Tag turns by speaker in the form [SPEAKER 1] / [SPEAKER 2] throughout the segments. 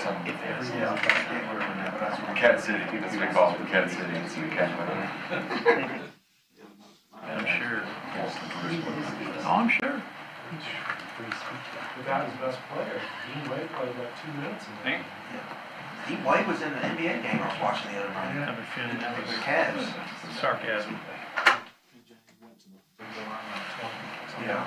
[SPEAKER 1] Cat City, that's what we call it, Cat City, it's the cat.
[SPEAKER 2] I'm sure. Oh, I'm sure.
[SPEAKER 3] Without his best player, Dean Wade played about 2 minutes.
[SPEAKER 2] Hey.
[SPEAKER 4] Dean Wade was in the NBA game I was watching the other night.
[SPEAKER 2] I'm offended.
[SPEAKER 4] The Cavs.
[SPEAKER 2] Sarcasm.
[SPEAKER 4] Yeah.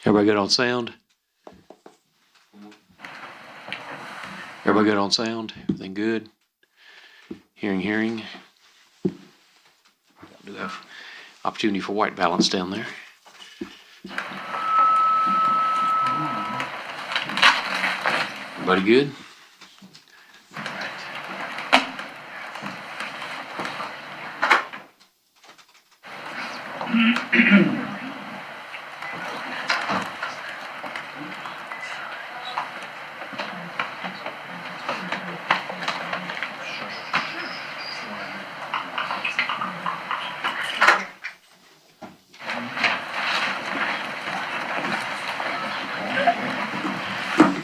[SPEAKER 5] Everybody good on sound? Everybody good on sound? Everything good? Hearing. Do have opportunity for white balance down there. Everybody good?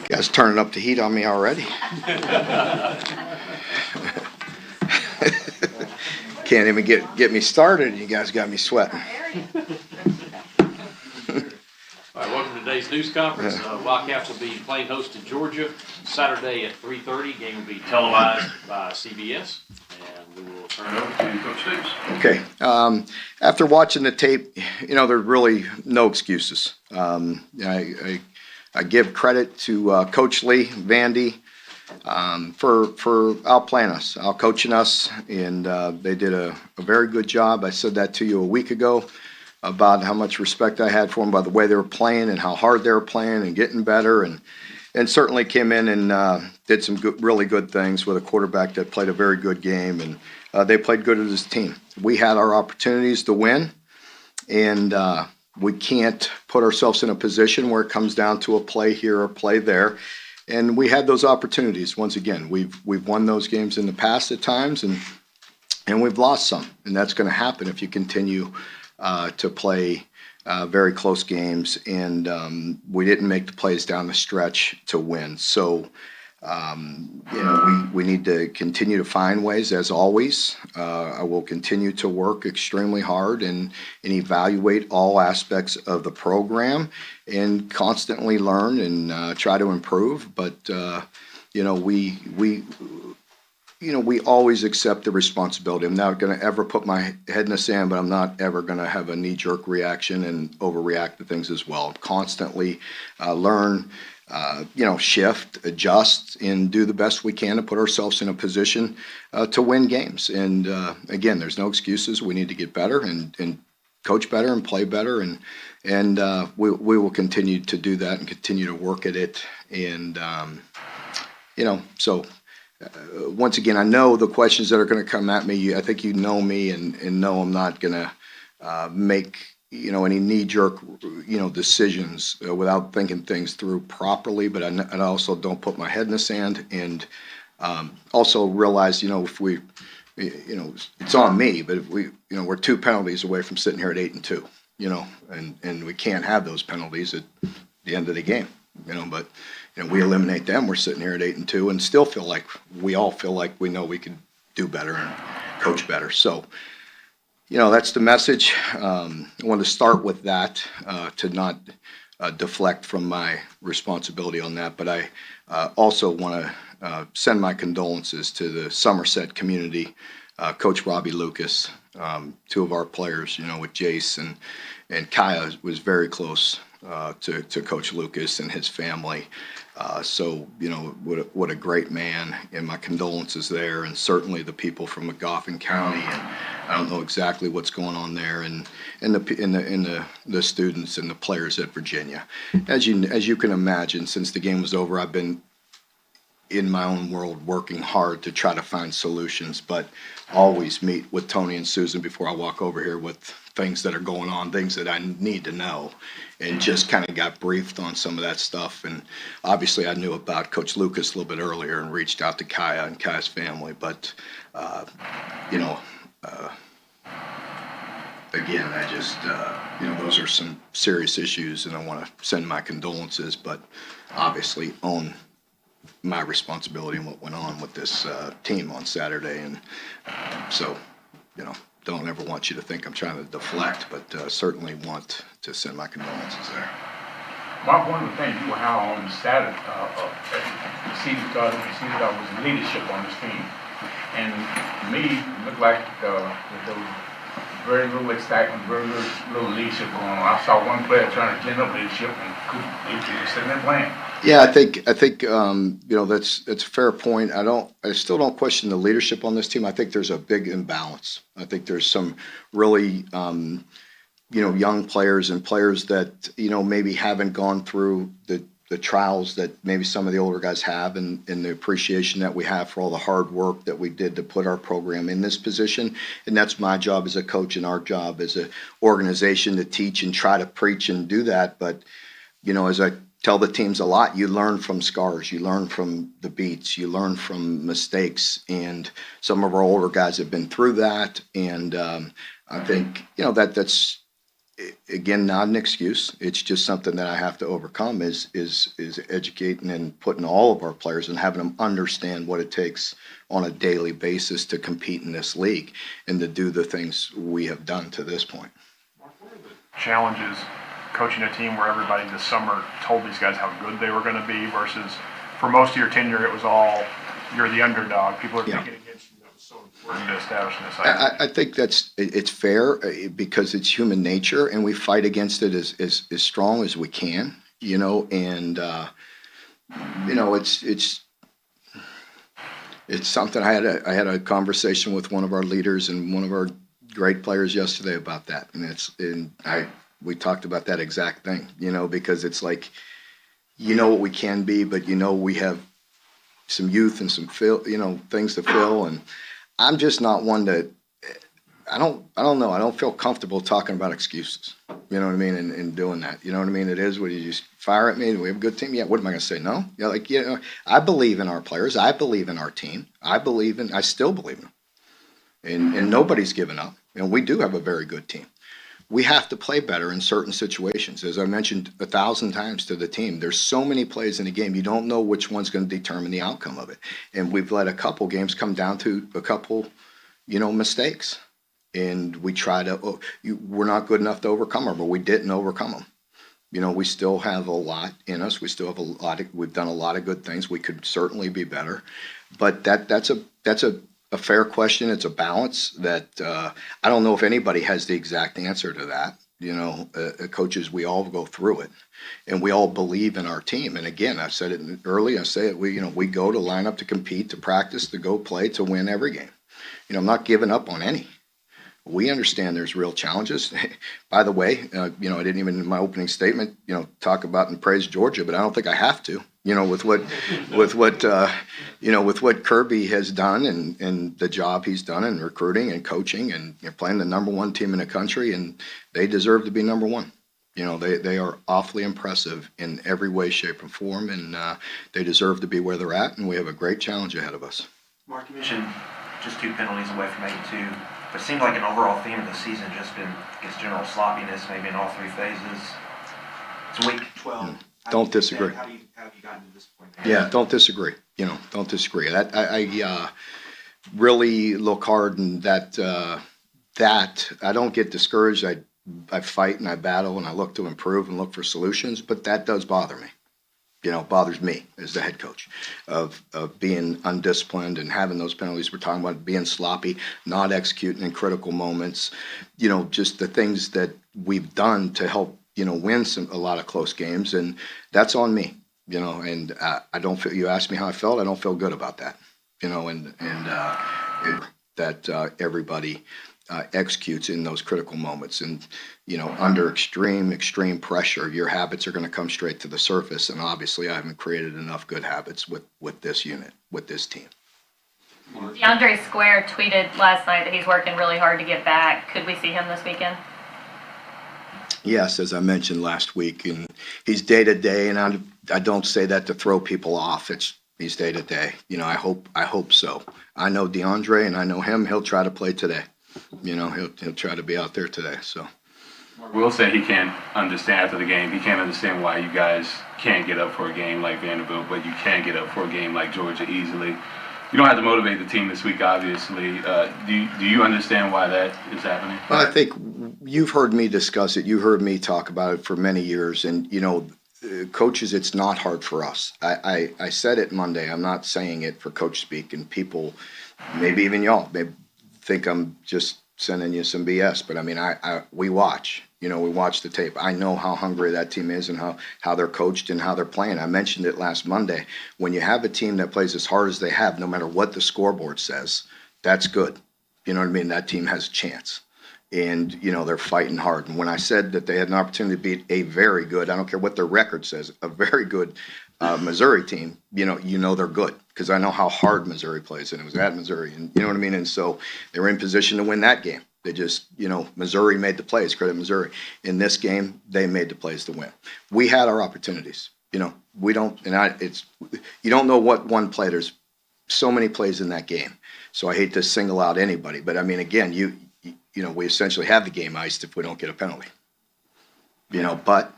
[SPEAKER 6] You guys turning up the heat on me already. Can't even get me started, and you guys got me sweating.
[SPEAKER 5] All right, welcome to today's news conference. Wildcats will be playing host to Georgia Saturday at 3:30. Game will be televised by CBS, and we will turn it over to Coach Stoops.
[SPEAKER 6] Okay. After watching the tape, there's really no excuses. I give credit to Coach Lee, Vandy, for outplaying us, outcoaching us, and they did a very good job. I said that to you a week ago about how much respect I had for them by the way they were playing and how hard they were playing and getting better, and certainly came in and did some really good things with a quarterback that played a very good game, and they played good as a team. We had our opportunities to win, and we can't put ourselves in a position where it comes down to a play here or play there. And we had those opportunities. Once again, we've won those games in the past at times, and we've lost some. And that's going to happen if you continue to play very close games. And we didn't make the plays down the stretch to win. So, we need to continue to find ways, as always. I will continue to work extremely hard and evaluate all aspects of the program and constantly learn and try to improve. But, we always accept the responsibility. I'm not going to ever put my head in the sand, but I'm not ever going to have a knee-jerk reaction and overreact to things as well. Constantly learn, shift, adjust, and do the best we can to put ourselves in a position to win games. And again, there's no excuses. We need to get better and coach better and play better, and we will continue to do that and continue to work at it. And once again, I know the questions that are going to come at me. I think you know me and know I'm not going to make any knee-jerk decisions without thinking things through properly. But I also don't put my head in the sand, and also realize if we it's on me. But if we're 2 penalties away from sitting here at 8-2, and we can't have those penalties at the end of the game. But we eliminate them, we're sitting here at 8-2, and still we all feel like we know we can do better and coach better. So, that's the message. I want to start with that to not deflect from my responsibility on that. But I also want to send my condolences to the Somerset community. Coach Robbie Lucas, 2 of our players, with Jace and Kaya was very close to Coach Lucas and his family. So, what a great man, and my condolences there, and certainly the people from McGoffin County, and I don't know exactly what's going on there, and the students and the players at Virginia. As you can imagine, since the game was over, I've been in my own world working hard to try to find solutions, but always meet with Tony and Susan before I walk over here with things that are going on, things that I need to know, and just kind of got briefed on some of that stuff. And obviously I knew about Coach Lucas a little bit earlier and reached out to Kaya and Kaya's family, but you know, again, I just, you know, those are some serious issues, and I want to send my condolences, but obviously own my responsibility and what went on with this team on Saturday. And so, you know, don't ever want you to think I'm trying to deflect, but certainly want to send my condolences there.
[SPEAKER 2] Mark, one of the things you were high on Saturday, was leadership on this team. And to me, it looked like there was very little excitement, very little leadership going on. I saw one player trying to gen up leadership and they were sitting there playing.
[SPEAKER 6] Yeah, I think you know, that's a fair point. I still don't question the leadership on this team. I think there's a big imbalance. I think there's some really you know, young players and players that, you know, maybe haven't gone through the trials that maybe some of the older guys have, and the appreciation that we have for all the hard work that we did to put our program in this position. And that's my job as a coach and our job as an organization to teach and try to preach and do that. But, you know, as I tell the teams a lot, you learn from scars, you learn from the beats, you learn from mistakes, and some of our older guys have been through that. And I think, you know, that's again not an excuse. It's just something that I have to overcome, is educating and putting all of our players and having them understand what it takes on a daily basis to compete in this league and to do the things we have done to this point.
[SPEAKER 7] Challenges coaching a team where everybody this summer told these guys how good they were going to be, versus for most of your tenure it was all you're the underdog. People are picking against you. That was so important to establishing this idea.
[SPEAKER 6] I think it's fair because it's human nature, and we fight against it as strong as we can, you know. And you know, it's something. I had a conversation with one of our leaders and one of our great players yesterday about that, and we talked about that exact thing, you know, because it's like, you know what we can be, but you know we have some youth and some things to fill, and I'm just not one that I don't know. I don't feel comfortable talking about excuses. You know what I mean? And doing that. You know what I mean? It is what you just fire at me. Do we have a good team? Yeah. What am I going to say? No. Yeah. Like, you know, I believe in our players. I believe in our team. I still believe in them. And nobody's given up. And we do have a very good team. We have to play better in certain situations. As I mentioned 1,000 times to the team, there's so many plays in the game, you don't know which one's going to determine the outcome of it. And we've let a couple games come down to a couple, you know, mistakes. And we try to, we're not good enough to overcome them, but we didn't overcome them. You know, we still have a lot in us. We still have we've done a lot of good things. We could certainly be better. But that's a fair question. It's a balance that I don't know if anybody has the exact answer to that. You know, coaches, we all go through it, and we all believe in our team. And again, I said it early. I say it. We go to line up to compete, to practice, to go play, to win every game. You know, I'm not giving up on any. We understand there's real challenges. By the way, you know, I didn't even in my opening statement, you know, talk about and praise Georgia, but I don't think I have to. You know, with what Kirby has done and the job he's done in recruiting and coaching, and you know, playing the number one team in the country, and they deserve to be number one. You know, they are awfully impressive in every way, shape, and form, and they deserve to be where they're at, and we have a great challenge ahead of us.
[SPEAKER 4] Mark, you mentioned just 2 penalties away from 82. But it seemed like an overall theme of the season just been, I guess, general sloppiness, maybe in all 3 phases. It's week 12.
[SPEAKER 6] Don't disagree.
[SPEAKER 4] How have you gotten to this point?
[SPEAKER 6] Yeah, don't disagree. You know, don't disagree. I really look hard, and that I don't get discouraged. I fight and I battle and I look to improve and look for solutions, but that does bother me. You know, it bothers me as the head coach of being undisciplined and having those penalties. We're talking about being sloppy, not executing in critical moments, you know, just the things that we've done to help, you know, win a lot of close games. And that's on me, you know, and I don't feel, you asked me how I felt. I don't feel good about that, you know, that everybody executes in those critical moments. And, under extreme pressure, your habits are going to come straight to the surface. And obviously, I haven't created enough good habits with this unit, with this team.
[SPEAKER 8] DeAndre Square tweeted last night that he's working really hard to get back. Could we see him this weekend?
[SPEAKER 6] Yes, as I mentioned last week, and he's day to day, and I don't say that to throw people off. He's day to day. I hope so. I know DeAndre, and I know him. He'll try to play today. He'll try to be out there today. So.
[SPEAKER 9] Will said he can't understand after the game. He can't understand why you guys can't get up for a game like Vanderbilt, but you can get up for a game like Georgia easily. You don't have to motivate the team this week, obviously. Do you understand why that is happening?
[SPEAKER 6] Well, I think you've heard me discuss it. You heard me talk about it for many years. And, coaches, it's not hard for us. I said it Monday. I'm not saying it for coach speak. And people, maybe even y'all, may think I'm just sending you some BS. But, I mean, we watch. We watch the tape. I know how hungry that team is and how they're coached and how they're playing. I mentioned it last Monday. When you have a team that plays as hard as they have, no matter what the scoreboard says, that's good. You know what I mean? That team has a chance. And, they're fighting hard. And when I said that they had an opportunity to beat a very good, I don't care what their record says, a very good Missouri team, they're good. Because I know how hard Missouri plays, and it was at Missouri. And you know what I mean? And so they were in position to win that game. They just, Missouri made the plays, credit Missouri. In this game, they made the plays to win. We had our opportunities. We don't, you don't know what one play. There's so many plays in that game. So I hate to single out anybody. But I mean, again, we essentially have the game iced if we don't get a penalty. But.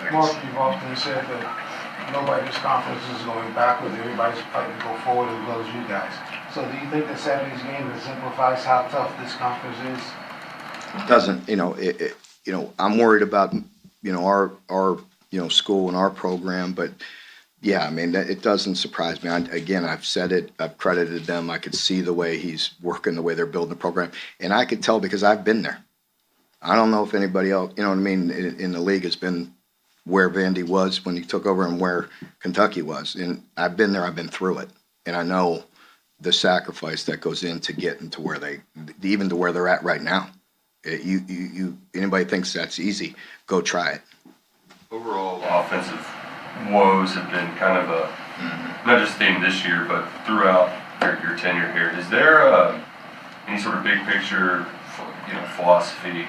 [SPEAKER 3] Mark, you've often said that nobody's conference is going backwards. Everybody's fighting to go forward as well as you guys. So do you think that Saturday's game exemplifies how tough this conference is?
[SPEAKER 6] It doesn't, I'm worried about, our school and our program, but yeah, I mean, it doesn't surprise me. Again, I've said it, I've credited them. I could see the way he's working, the way they're building the program. And I could tell because I've been there. I don't know if anybody else, in the league has been where Vandy was when he took over and where Kentucky was. And I've been there, I've been through it. And I know the sacrifice that goes into getting to where even to where they're at right now. Anybody thinks that's easy, go try it.
[SPEAKER 1] Overall, offensive woes have been kind of not just theme this year, but throughout your tenure here. Is there any sort of big picture, philosophy,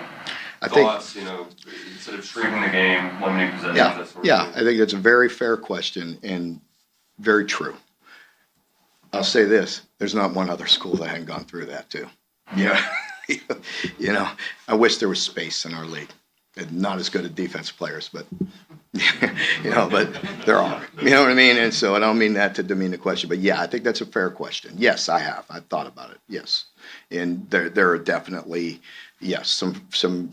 [SPEAKER 1] thoughts, instead of shrinking the game, limiting possessions, that sort of thing?
[SPEAKER 6] I think that's a very fair question and very true. I'll say this, there's not one other school that hadn't gone through that too. I wish there was space in our league. And not as good at defensive players, but, but there are. You know what I mean? And so I don't mean that to demean the question, but yeah, I think that's a fair question. Yes, I have. I've thought about it. Yes. And there are definitely, yes, some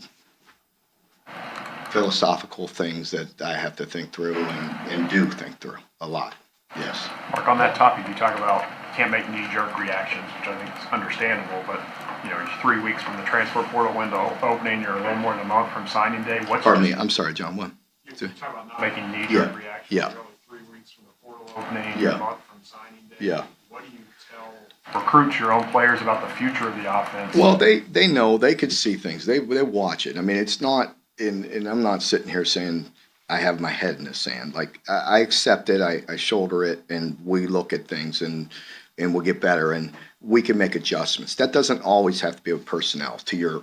[SPEAKER 6] philosophical things that I have to think through and do think through a lot. Yes.
[SPEAKER 7] Mark, on that topic, you talk about can't make knee-jerk reactions, which I think is understandable, but you're 3 weeks from the transfer portal window opening, you're a little more than a month from signing day.
[SPEAKER 6] Pardon me, I'm sorry, John, what?
[SPEAKER 7] You're talking about not making knee-jerk reactions.
[SPEAKER 6] Yeah.
[SPEAKER 7] You're only 3 weeks from the portal opening,
[SPEAKER 6] Yeah.
[SPEAKER 7] a month from signing day.
[SPEAKER 6] Yeah.
[SPEAKER 7] What do you tell recruits, your own players, about the future of the offense?
[SPEAKER 6] Well, they know, they could see things. They watch it. I mean, it's not, and I'm not sitting here saying I have my head in the sand. Like, I accept it, I shoulder it, and we look at things, and we'll get better, and we can make adjustments. That doesn't always have to be with personnel, to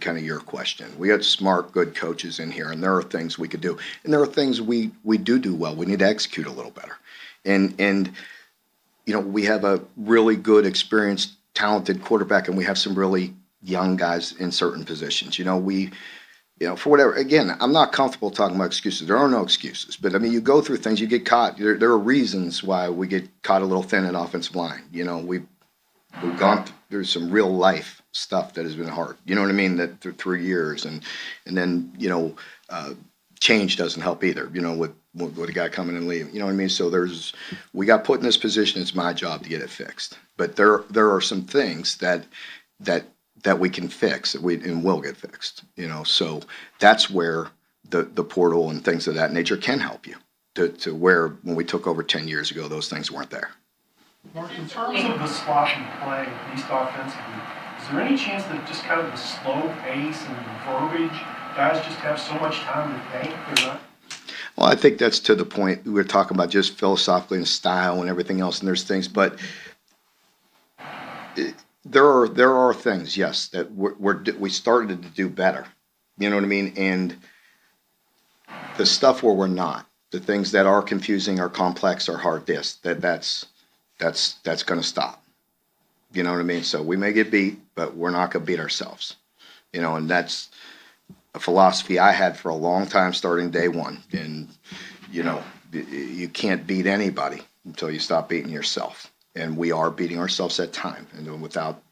[SPEAKER 6] kind of your question. We got smart, good coaches in here, and there are things we could do. And there are things we do well. We need to execute a little better. And we have a really good, experienced, talented quarterback, and we have some really young guys in certain positions. For whatever, again, I'm not comfortable talking about excuses. There are no excuses. But, I mean, you go through things, you get caught. There are reasons why we get caught a little thin at offensive line. We've gone through some real life stuff that has been hard. You know what I mean? That through years. And then, change doesn't help either, with a guy coming and leaving. You know what I mean? So we got put in this position. It's my job to get it fixed. But there are some things that we can fix and will get fixed, so that's where the portal and things of that nature can help you to where when we took over 10 years ago, those things weren't there.
[SPEAKER 3] Mark, in terms of the sloppy play, at least offensively,
[SPEAKER 10] Is there any chance that just kind of the slow pace and verbiage, guys just have so much time to think they're not?
[SPEAKER 6] Well, I think that's to the point, we were talking about just philosophically and style and everything else, and there's things, but there are things, yes, that we started to do better. You know what I mean? And the stuff where we're not, the things that are confusing, are complex, are hard, that's going to stop. You know what I mean? So we may get beat, but we're not going to beat ourselves. You know, and that's a philosophy I had for a long time, starting day one. And you know, you can't beat anybody until you stop beating yourself. And we are beating ourselves at time, and without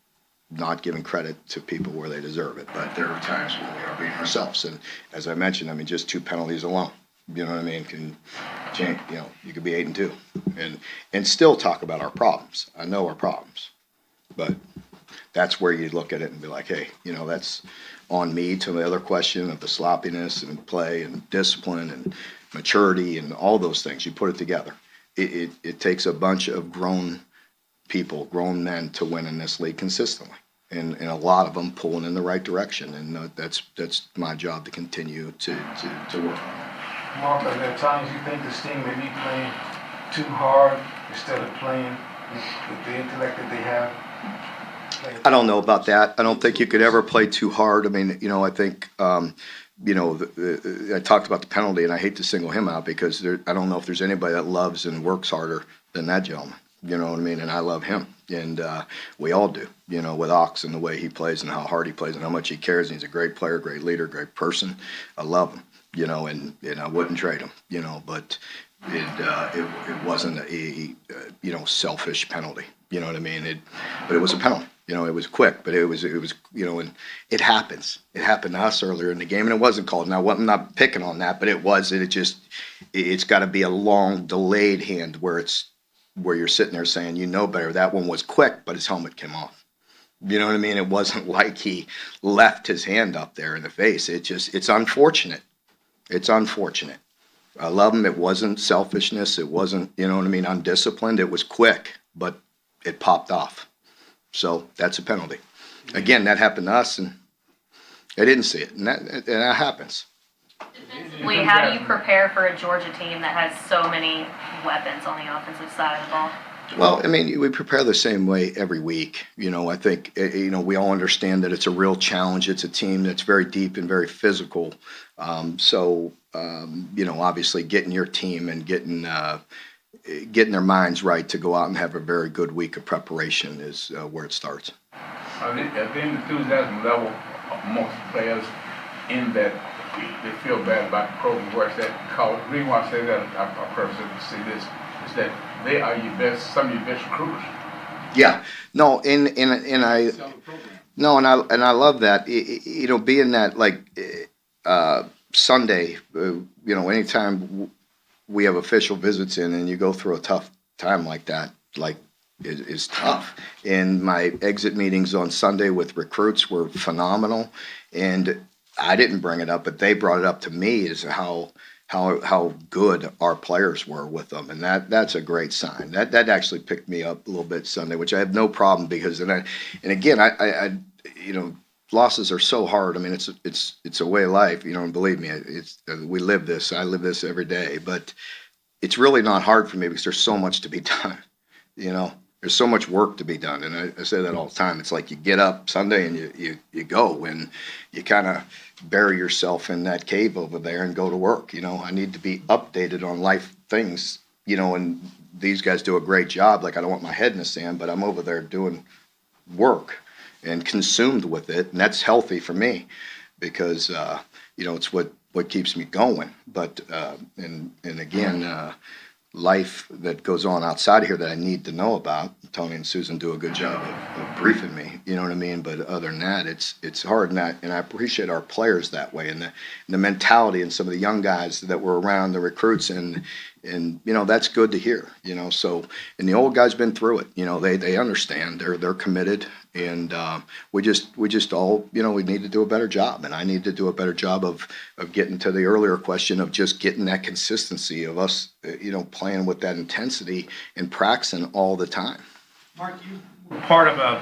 [SPEAKER 6] not giving credit to people where they deserve it. But there are times when we are beating ourselves. And as I mentioned, I mean, just 2 penalties alone, you know what I mean, can change, you know, you could be 8-2 and still talk about our problems. I know our problems, but that's where you look at it and be like, hey, you know, that's on me. To the other question of the sloppiness and play and discipline and maturity and all those things, you put it together. It takes a bunch of grown people, grown men, to win in this league consistently, and a lot of them pulling in the right direction, and that's my job to continue to work on that.
[SPEAKER 3] Mark, are there times you think this team may be playing too hard instead of playing with the intellect that they have?
[SPEAKER 6] I don't know about that. I don't think you could ever play too hard. I mean, you know, I think, you know, I talked about the penalty, and I hate to single him out because I don't know if there's anybody that loves and works harder than that gentleman. You know what I mean? And I love him, and we all do. You know, with Ox and the way he plays and how hard he plays and how much he cares. And he's a great player, great leader, great person. I love him. You know, and I wouldn't trade him. You know, but it wasn't a you know, selfish penalty. You know what I mean? But it was a penalty. You know, it was quick, but it was, you know, and it happens. It happened to us earlier in the game, and it wasn't called. Now, I'm not picking on that, but it's got to be a long, delayed hand where you're sitting there saying, you know better. That one was quick, but his helmet came off. You know what I mean? It wasn't like he left his hand up there in the face. It's unfortunate. It's unfortunate. I love him. It wasn't selfishness. It wasn't, you know what I mean, undisciplined. It was quick, but it popped off. So that's a penalty. Again, that happened to us, and I didn't see it, and that happens.
[SPEAKER 8] Defensively, how do you prepare for a Georgia team that has so many weapons on the offensive side of the ball?
[SPEAKER 6] Well, I mean, we prepare the same way every week. You know, I think, you know, we all understand that it's a real challenge. It's a team that's very deep and very physical. So, you know, obviously getting your team and getting their minds right to go out and have a very good week of preparation is where it starts.
[SPEAKER 2] At the enthusiasm level amongst players in that they feel bad about the program, where it's that, because the reason why I say that, I personally see this, is that they are some of your best recruiters. Yeah.
[SPEAKER 6] No, and I love that. You know, being that, like, Sunday, you know, anytime we have official visits in and you go through a tough time like that, like, is tough. And my exit meetings on Sunday with recruits were phenomenal. And I didn't bring it up, but they brought it up to me, is how good our players were with them, and that's a great sign. That actually picked me up a little bit Sunday, which I have no problem, because I you know, losses are so hard. I mean, it's a way of life, you know, and believe me, we live this. I live this every day, but it's really not hard for me because there's so much to be done. You know, there's so much work to be done, and I say that all the time. It's like you get up Sunday and you go, and you kind of bury yourself in that cave over there and go to work. You know, I need to be updated on life things, you know, and these guys do a great job. Like, I don't want my head in the sand, but I'm over there doing work and consumed with it, and that's healthy for me, because you know, it's what keeps me going. But and again, life that goes on outside of here that I need to know about. Tony and Susan do a good job of briefing me, you know what I mean? But other than that, it's hard, and I appreciate our players that way, and the mentality, and some of the young guys that were around, the recruits, and you know, that's good to hear, you know. So, and the old guys been through it, you know, they understand, they're committed, and we just all, you know, we need to do a better job, and I need to do a better job of getting to the earlier question of just getting that consistency of us, you know, playing with that intensity and practicing all the time.
[SPEAKER 10] Mark, you were part of a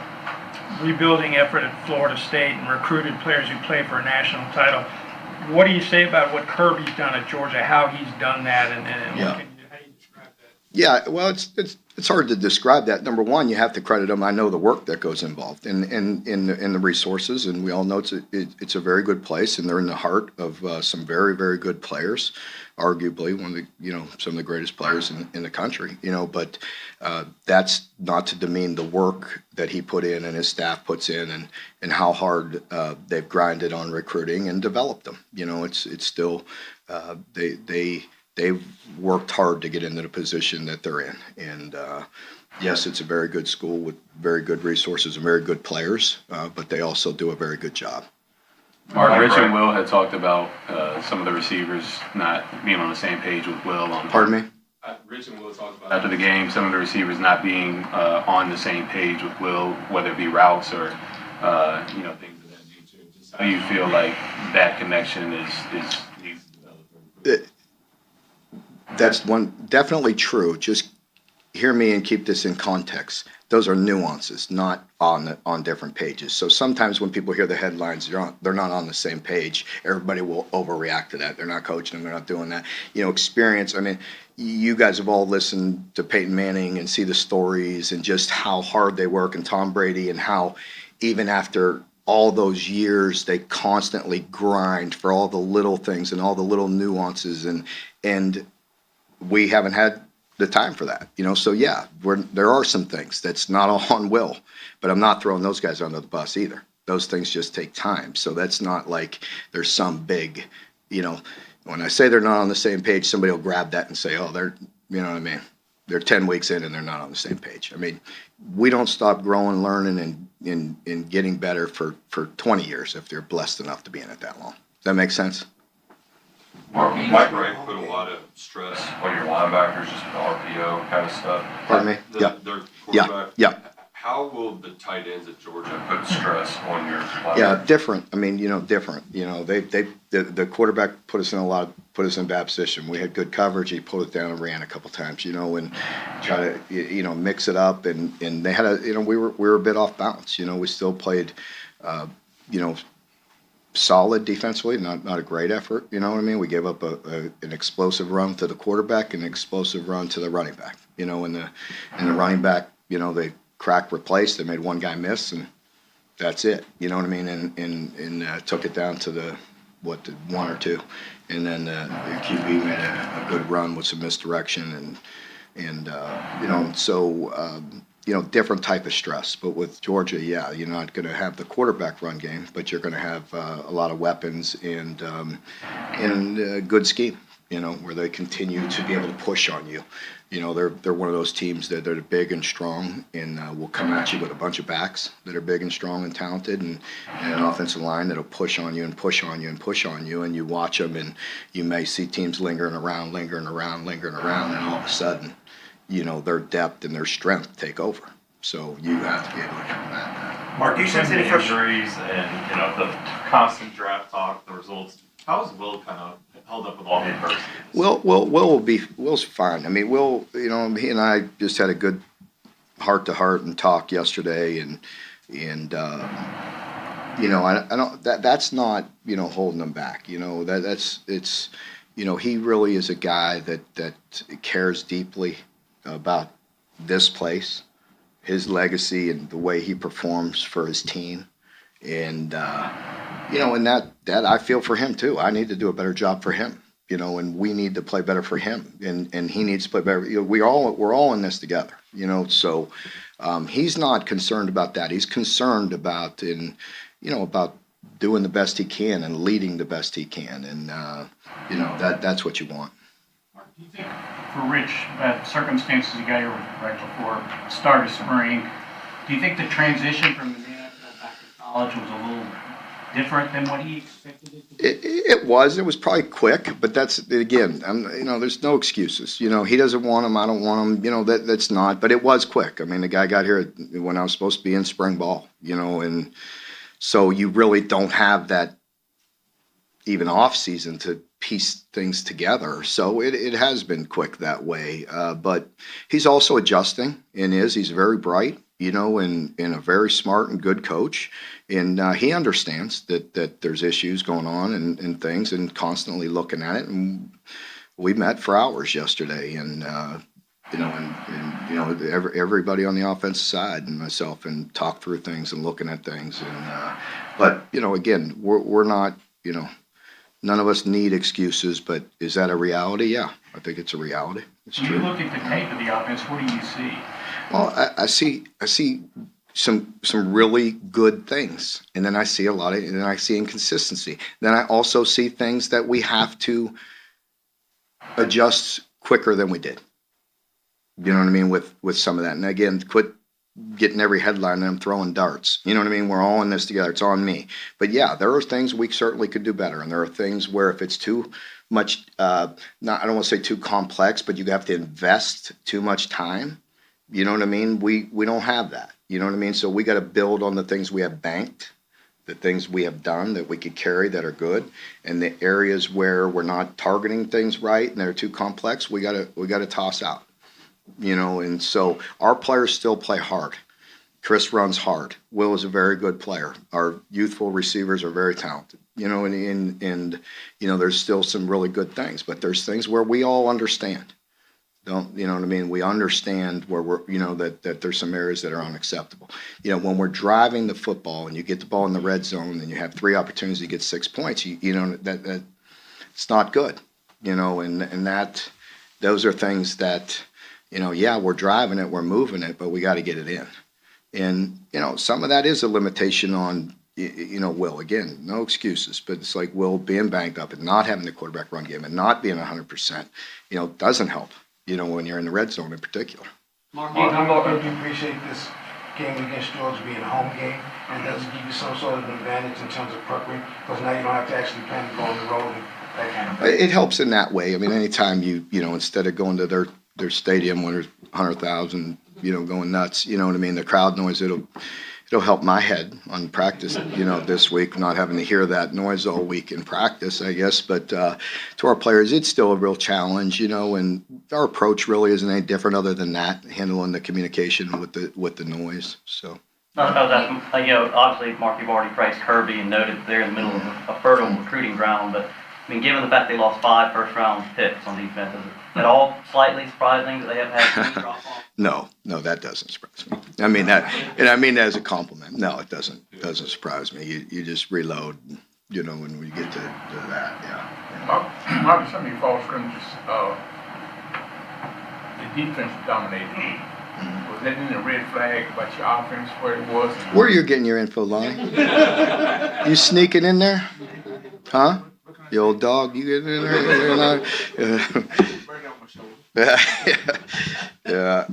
[SPEAKER 11] rebuilding effort at Florida State and recruited players who play for a national title. What do you say about what Kirby's done at Georgia, how he's done that, and
[SPEAKER 6] Yeah.
[SPEAKER 11] how do you describe that?
[SPEAKER 6] Yeah, well, it's hard to describe that. Number one, you have to credit them. I know the work that goes involved in the resources, and we all know it's a very good place, and they're in the heart of some very, very good players, arguably one of the some of the greatest players in the country. But that's not to demean the work that he put in and his staff puts in, and how hard they've grinded on recruiting and developed them. It's still they've worked hard to get into the position that they're in. And yes, it's a very good school with very good resources and very good players, but they also do a very good job.
[SPEAKER 9] Mark, Rich and Will had talked about some of the receivers not being on the same page with Will.
[SPEAKER 6] Pardon me?
[SPEAKER 9] Rich and Will talked about after the game, some of the receivers not being on the same page with Will, whether it be routes or things of that nature. Just how do you feel like that connection is needs to develop?
[SPEAKER 6] That's definitely true. Just hear me and keep this in context. Those are nuances, not on different pages. So sometimes when people hear the headlines, they're not on the same page. Everybody will overreact to that. They're not coaching them. They're not doing that. Experience. I mean, you guys have all listened to Peyton Manning and see the stories and just how hard they work, and Tom Brady, and how even after all those years they constantly grind for all the little things and all the little nuances, and we haven't had the time for that, So yeah, there are some things that's not all on Will, but I'm not throwing those guys under the bus either. Those things just take time. So that's not like there's some big, when I say they're not on the same page, somebody will grab that and say, oh, they're, you know what I mean? They're 10 weeks in and they're not on the same page. I mean, we don't stop growing, learning, and getting better for 20 years if they're blessed enough to be in it that long. Does that make sense?
[SPEAKER 1] Mike Ray put a lot of stress on your linebackers, just the RPO kind of stuff.
[SPEAKER 6] Pardon me?
[SPEAKER 1] Their quarterback.
[SPEAKER 6] Yeah.
[SPEAKER 1] How will the tight ends at Georgia put stress on your linebackers?
[SPEAKER 6] Yeah, different. I mean, different. The quarterback put us in bad position. We had good coverage. He pulled it down and ran a couple times, and try to, mix it up. And they had we were a bit off balance. We still played, solid defensively, not a great effort. You know what I mean? We gave up an explosive run to the quarterback and an explosive run to the running back. And the running back, they cracked, replaced. They made one guy miss, and that's it. You know what I mean? And took it down to the one or two, and then the QB made a good run with some misdirection, and so. Different type of stress. But with Georgia, yeah, you're not going to have the quarterback run game, but you're going to have a lot of weapons and good scheme, where they continue to be able to push on you. They're one of those teams that they're big and strong and will come at you with a bunch of backs that are big and strong and talented, and an offensive line that'll push on you and push on you and push on you, and you watch them, and you may see teams lingering around, and all of a sudden, their depth and their strength take over. So you have to be able to combat that.
[SPEAKER 4] Mark, do you sense any
[SPEAKER 12] injuries and the constant draft talk, the results? How has Will kind of held up with all the adversity?
[SPEAKER 6] Will's fine. I mean, Will, he and I just had a good heart-to-heart and talk yesterday, and I don't that's not holding him back. He really is a guy that cares deeply about this place, his legacy, and the way he performs for his team, and and that I feel for him too. I need to do a better job for him, and we need to play better for him, and he needs to play better. We're all in this together, So he's not concerned about that. He's concerned about about doing the best he can and leading the best he can, and that's what you want.
[SPEAKER 13] Do you think, for Rich, that circumstances you got here right before the start of spring, do you think the transition from the NFL back to college was a little different than what he expected it to be?
[SPEAKER 6] It was probably quick, but that's, again, there's no excuses. He doesn't want him, I don't want him, that's not, but it was quick. I mean, the guy got here when I was supposed to be in spring ball, and so you really don't have that even off season to piece things together. So it has been quick that way. But he's also adjusting he's very bright. and a very smart and good coach. And he understands that there's issues going on and things, and constantly looking at it. And we met for hours yesterday, and everybody on the offensive side and myself, and talked through things and looking at things. And but again, we're not, none of us need excuses. But is that a reality? Yeah, I think it's a reality. It's
[SPEAKER 13] When you
[SPEAKER 6] true.
[SPEAKER 13] look at the tape of the offense, what do you see?
[SPEAKER 6] Well, I see some really good things, and then I see and then I see inconsistency. Then I also see things that we have to adjust quicker than we did. You know what I mean, with some of that. And again, quit getting every headline and I'm throwing darts. You know what I mean? We're all in this together. It's on me. But yeah, there are things we certainly could do better, and there are things where if it's too much, I don't want to say too complex, but you have to invest too much time. You know what I mean? We don't have that. You know what I mean? So we got to build on the things we have banked, the things we have done that we could carry that are good, and the areas where we're not targeting things right and they're too complex, we got to toss out. And so our players still play hard. Chris runs hard. Will is a very good player. Our youthful receivers are very talented. And there's still some really good things, but there's things where we all understand. Don't you know what I mean? We understand where we're, that there's some areas that are unacceptable. When we're driving the football and you get the ball in the red zone and you have 3 opportunities to get 6 points, that it's not good. And that those are things that, we're driving it, we're moving it, but we got to get it in. And some of that is a limitation on Will. Again, no excuses, but it's like Will being banged up and not having the quarterback run game and not being 100%, doesn't help. When you're in the red zone in particular.
[SPEAKER 11] Mark,
[SPEAKER 3] How much do you appreciate this game against Georgia being a home game, and does it give you some sort of advantage in terms of preparing? Because now you don't have to actually plan to go on the road and that kind of thing.
[SPEAKER 6] It helps in that way. I mean, anytime instead of going to their stadium when there's 100,000, going nuts, you know what I mean? The crowd noise, it'll help my head on practice, this week, not having to hear that noise all week in practice, I guess. But to our players, it's still a real challenge, and our approach really isn't any different other than that, handling the communication with the noise. So.
[SPEAKER 14] Obviously, Mark, you've already praised Kirby and noted they're in the middle of a fertile recruiting ground, but given the fact they lost 5 first-round picks on defense, is it at all slightly surprising that they have had 2 drop-offs?
[SPEAKER 6] No, that doesn't surprise me. I mean that, and I mean that as a compliment. No, it doesn't surprise me. You just reload, when we get to that, yeah.
[SPEAKER 2] Mark, some of your false scrimmages, the defense dominated. Was that in the red flag about your offense, where it was?
[SPEAKER 6] Where are you getting your info, Lonnie? You sneaking in there? Huh? You old dog, you getting in there? Yeah,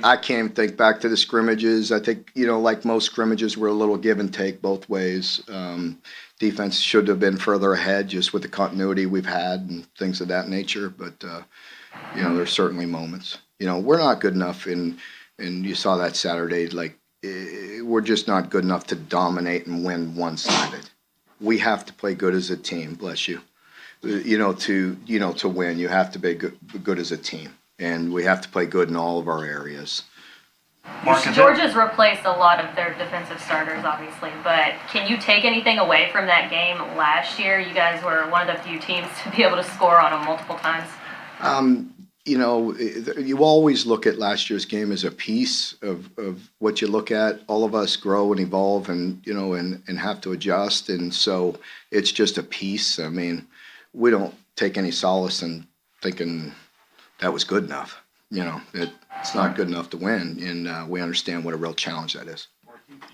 [SPEAKER 6] I can't even think back to the scrimmages. I think, like most scrimmages, were a little give and take both ways. Defense should have been further ahead just with the continuity we've had and things of that nature. But, there's certainly moments. We're not good enough, and you saw that Saturday, we're just not good enough to dominate and win one-sided. We have to play good as a team, bless you. To win, you have to be good as a team, and we have to play good in all of our areas.
[SPEAKER 8] Georgia's replaced a lot of their defensive starters, obviously, but can you take anything away from that game last year? You guys were one of the few teams to be able to score on them multiple times.
[SPEAKER 6] You always look at last year's game as a piece of what you look at. All of us grow and evolve and have to adjust. And so it's just a piece. I mean, we don't take any solace in thinking that was good enough. It's not good enough to win. And we understand what a real challenge that is.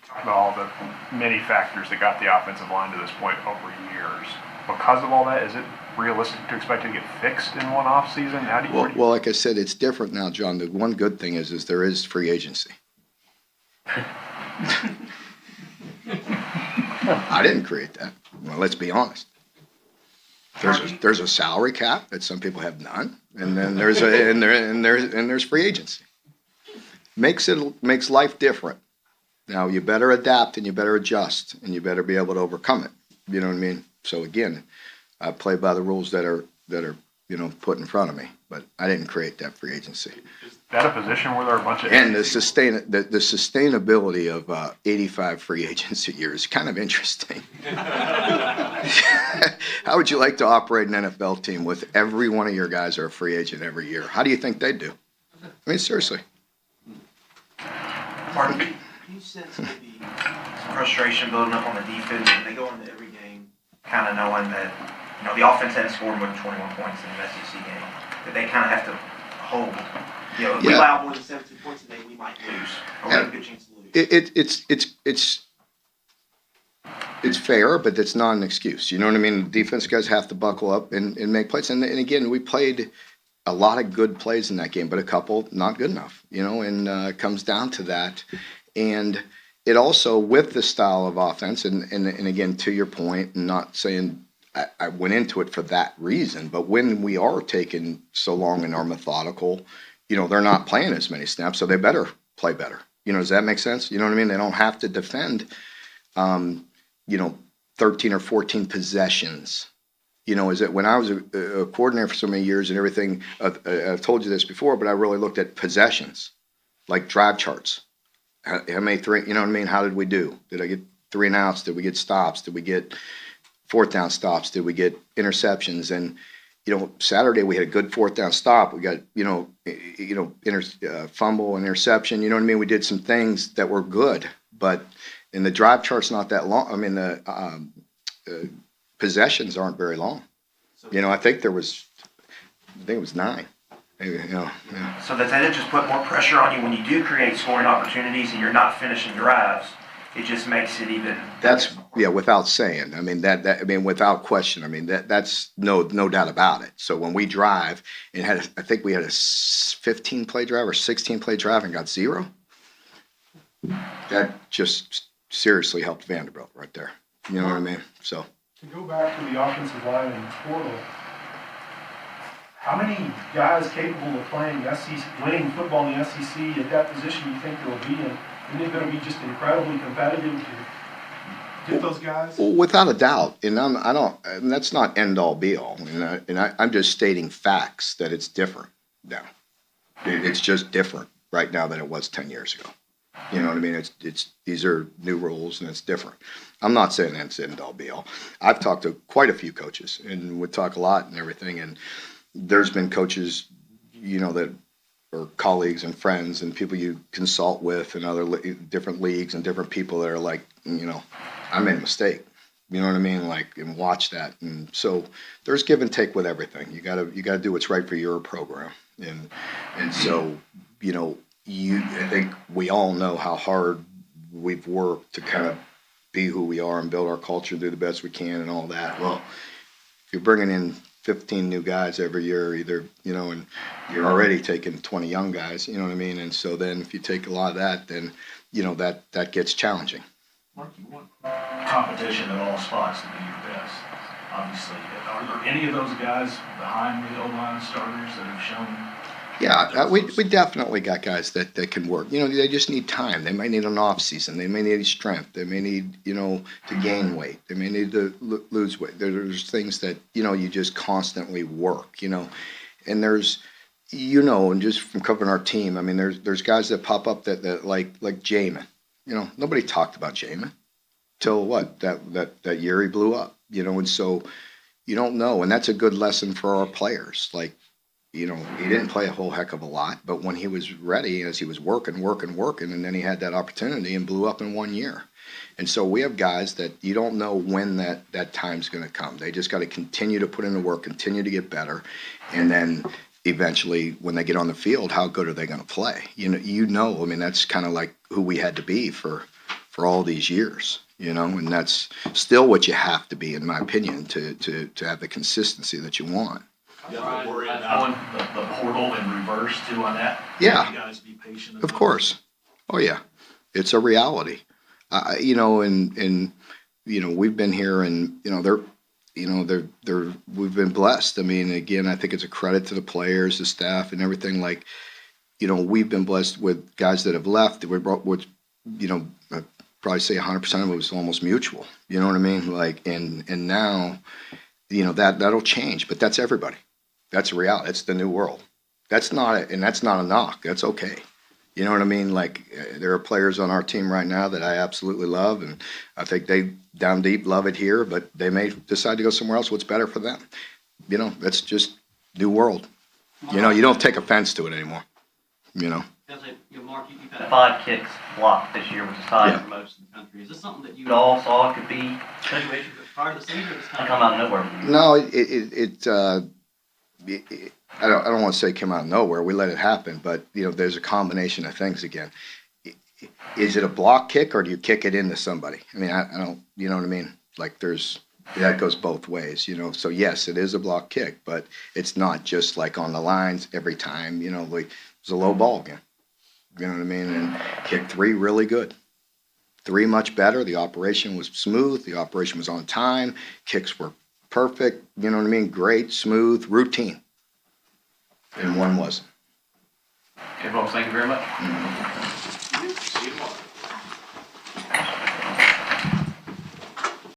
[SPEAKER 7] Talk about all the many factors that got the offensive line to this point over years. Because of all that, is it realistic to expect it to get fixed in one off season? How do you?
[SPEAKER 6] Well, like I said, it's different now, John. The one good thing is there is free agency. I didn't create that. Well, let's be honest. There's a salary cap that some people have none, and then there's free agency. Makes life different. Now you better adapt and you better adjust and you better be able to overcome it. You know what I mean? So again, I play by the rules that are put in front of me. But I didn't create that free agency.
[SPEAKER 7] Is that a position where there are a bunch of
[SPEAKER 6] And the sustainability of 85 free agents a year is kind of interesting. How would you like to operate an NFL team with every one of your guys are a free agent every year? How do you think they do? I mean, seriously.
[SPEAKER 4] Mark, can you sense maybe some frustration building up on the defense when they go into every game kind of knowing that, the offense hadn't scored more than 21 points in an SEC game, that they kind of have to hold. If we allow more than 17 points a day, we might lose, or we have a good chance to lose.
[SPEAKER 6] It's fair, but it's not an excuse. You know what I mean? The defense guys have to buckle up and make plays. And again, we played a lot of good plays in that game, but a couple not good enough, and it comes down to that. And it also, with the style of offense, and again, to your point, and not saying I went into it for that reason, but when we are taking so long and are methodical, they're not playing as many snaps, so they better play better. Does that make sense? You know what I mean? They don't have to defend, 13 or 14 possessions. Is it when I was a coordinator for so many years and everything, I've told you this before, but I really looked at possessions, like drive charts. How many three, you know what I mean? How did we do? Did I get 3 and outs? Did we get stops? Did we get 4th down stops? Did we get interceptions? And, Saturday we had a good 4th down stop. We got, fumble and interception. You know what I mean? We did some things that were good, but in the drive chart's not that long. I mean, the possessions aren't very long. I think it was 9. Maybe, yeah.
[SPEAKER 4] So that just put more pressure on you when you do create scoring opportunities and you're not finishing drives. It just makes it even.
[SPEAKER 6] That's without saying. I mean without question. I mean that's no doubt about it. So when we drive and I think we had a 15 play drive or 16 play drive and got 0. That just seriously helped Vanderbilt right there. You know what I mean? So.
[SPEAKER 10] To go back to the offensive line and portal, how many guys capable of playing winning football in the SEC at that position you think there will be? And isn't it going to be just incredibly competitive to get those guys?
[SPEAKER 6] Well, without a doubt, and that's not end all be all. I'm just stating facts that it's different now. It's just different right now than it was 10 years ago. You know what I mean? These are new rules and it's different. I'm not saying it's end all be all. I've talked to quite a few coaches and we talk a lot and everything. And there's been coaches, that are colleagues and friends and people you consult with and other different leagues and different people that are like, I made a mistake. You know what I mean? Like, and watch that. And so there's give and take with everything. You gotta do what's right for your program. And so, I think we all know how hard we've worked to kind of be who we are and build our culture, do the best we can and all that. Well, if you're bringing in 15 new guys every year, either, and you're already taking 20 young guys, you know what I mean? And so then if you take a lot of that, then, that gets challenging.
[SPEAKER 15] Mark, you want competition at all spots to be your best, obviously. Are there any of those guys behind the O-line starters that have shown?
[SPEAKER 6] Yeah, we definitely got guys that can work. They just need time. They might need an off season. They may need strength. They may need, to gain weight. They may need to lose weight. There's things that, you just constantly work, and there's, and just from covering our team, I mean, there's guys that pop up that like Jamin. Nobody talked about Jamin till what? That year he blew up, and so you don't know. And that's a good lesson for our players. Like, he didn't play a whole heck of a lot, but when he was ready, as he was working, and then he had that opportunity and blew up in 1 year. And so we have guys that you don't know when that time's going to come. They just got to continue to put in the work, continue to get better, and then eventually when they get on the field, how good are they going to play? I mean, that's kind of like who we had to be for all these years, and that's still what you have to be, in my opinion, to have the consistency that you want.
[SPEAKER 15] You have to worry about the portal in reverse too on that.
[SPEAKER 6] Yeah.
[SPEAKER 15] You guys be patient.
[SPEAKER 6] Of course. Oh yeah. It's a reality. We've been here and, we've been blessed. I mean, again, I think it's a credit to the players, the staff and everything. Like, we've been blessed with guys that have left. I'd probably say 100% of it was almost mutual. You know what I mean? Like, and now, that'll change, but that's everybody. That's a reality. It's the new world. That's not a knock. That's okay. You know what I mean? Like, there are players on our team right now that I absolutely love, and I think they down deep love it here, but they may decide to go somewhere else. What's better for them? You know, that's just new world. You know, you don't take offense to it anymore. You know.
[SPEAKER 14] Because, Mark, you've had 5 kicks blocked this year, which is high for most of the country. Is this something that you all saw could be a situation prior to the season, or just kind of come out of nowhere?
[SPEAKER 6] No, I don't want to say it came out of nowhere. We let it happen, but you know, there's a combination of things again. Is it a block kick or do you kick it into somebody? I mean, I don't, you know what I mean? Like that goes both ways, you know? So yes, it is a block kick, but it's not just like on the lines every time, you know, like it was a low ball again. You know what I mean? And kick 3 really good. 3 much better. The operation was smooth. The operation was on time. Kicks were perfect. You know what I mean? Great, smooth, routine. And 1 wasn't.
[SPEAKER 14] Okay, folks, thank you very much.
[SPEAKER 5] See you tomorrow.